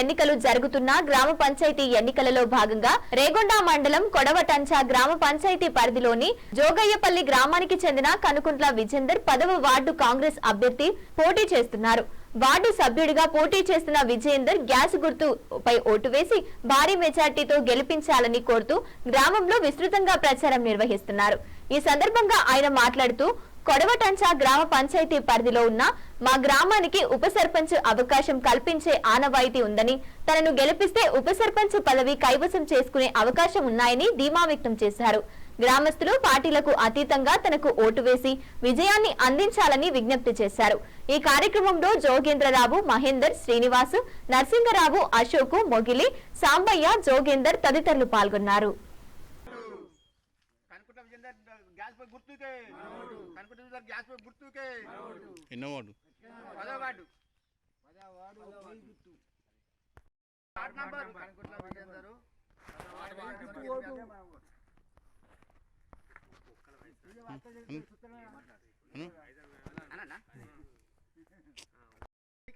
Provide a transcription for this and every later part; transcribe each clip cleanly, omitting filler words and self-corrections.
ఎన్నికలు జరుగుతున్న గ్రామ పంచాయతీ ఎన్నికలలో భాగంగా రేగొండ మండలం కొడవటంచ గ్రామ పంచాయతీ పరిధిలోని జోగయ్యపల్లి గ్రామానికి చెందిన కనుకుంట్ల విజేందర్ 10వ వార్డు కాంగ్రెస్ అభ్యర్థి పోటీ చేస్తున్నారు. వార్డు సభ్యుడిగా పోటీ చేస్తున్న విజేందర్ గ్యాస్ గుర్తుపై ఓటు వేసి భారీ మెజార్టీతో గెలిపించాలని కోరుతూ గ్రామంలో విస్తృతంగా ప్రచారం నిర్వహిస్తున్నారు. ఈ సందర్భంగా ఆయన మాట్లాడుతూ కొడవటంచ గ్రామ పంచాయతీ పరిధిలో ఉన్న మా గ్రామానికి ఉప సర్పంచ్ అవకాశం కల్పించే ఆనవాయితీ ఉందని, తనను గెలిపిస్తే ఉప సర్పంచ్ పదవి కైవసం చేసుకునే అవకాశం ఉన్నాయని ధీమా వ్యక్తం చేశారు. గ్రామస్తులు పార్టీలకు అతీతంగా తనకు ఓటు వేసి విజయాన్ని అందించాలని విజ్ఞప్తి చేశారు. ఈ కార్యక్రమంలో జోగేంద్రరావు, మహేందర్, శ్రీనివాసు, నరసింగరావు, అశోక్, మొగిలి, సాంబయ్య, జోగేందర్ తదితరులు పాల్గొన్నారు.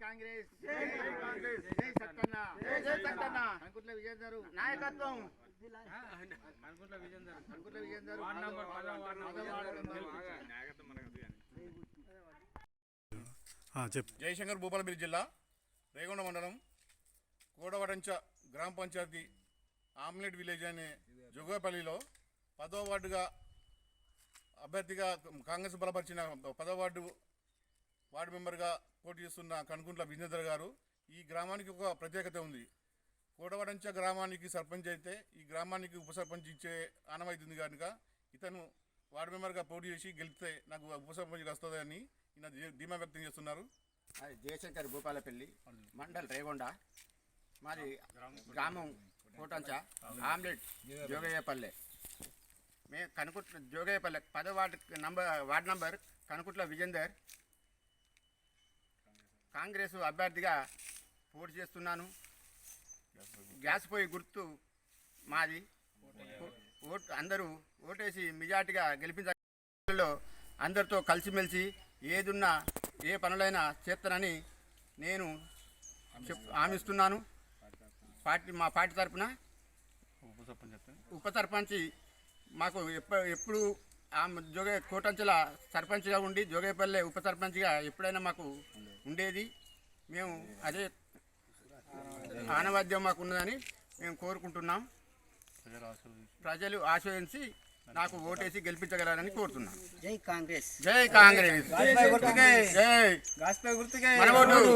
కాంగ్రెస్ జై కాంగ్రెస్ జై సత్తన్న జై సత్తన్న కనుకుంట్ల విజేందర్ నాయకత్వం కనుకుంట్ల విజేందర్ వార్డ్ నంబర్ జయశంకర్ భూపాలపల్లి జిల్లా రేగొండ మండలం కోడవటంచ గ్రామ పంచాయతీ ఆమ్లెట్ విలేజ్ అనే జోగపల్లిలో 10వ వార్డుగా అభ్యర్థిగా కాంగ్రెస్ బలపరిచిన 10వ వార్డు మెంబర్గా పోటీ చేస్తున్న కనుకుంట్ల విజేందర్ గారు. ఈ గ్రామానికి ఒక ప్రత్యేకత ఉంది. కోడవటంచ గ్రామానికి సర్పంచ్ అయితే ఈ గ్రామానికి ఉప సర్పంచ్ ఇచ్చే ఆనవాయితీ కనుక ఇతను వార్డు మెంబర్గా పోటీ చేసి గెలిస్తే నాకు ఉప సర్పంచ్ వస్తుందని ఈయన ధీమా వ్యక్తం చేస్తున్నారు. జయశంకర్ భూపాలపల్లి మండల్ రేగొండ, మాది గ్రామం కోటంచ, ఆమ్లెట్ జోగయ్యపల్లె. మేము కనుకుంట్ల జోగయ్యపల్లె 10వ వార్డు నంబర్ కనుకుంట్ల విజేందర్ కాంగ్రెస్ అభ్యర్థిగా పోటీ చేస్తున్నాను. గ్యాస్ పొయ్యి గుర్తు మాది. అందరూ ఓటేసి మెజార్టీగా గెలిపించలో అందరితో కలిసిమెలిసి ఏదున్నా ఏ పనులైనా చేస్తానని నేను హామీస్తున్నాను. మా పార్టీ తరఫున ఉప సర్పంచ్ మాకు ఎప్పుడు కోటంచల సర్పంచ్గా ఉండి జోగేపల్లె ఉప సర్పంచ్గా ఎప్పుడైనా మాకు ఉండేది. మేము అదే ఆనవాద్యం మాకు ఉన్నదని మేము కోరుకుంటున్నాం. ప్రజలు ఆశీర్వదించి నాకు ఓటేసి గెలిపించగలరని కోరుతున్నాం. జై కాంగ్రెస్ జై కాంగ్రెస్ జై మన ఓటు.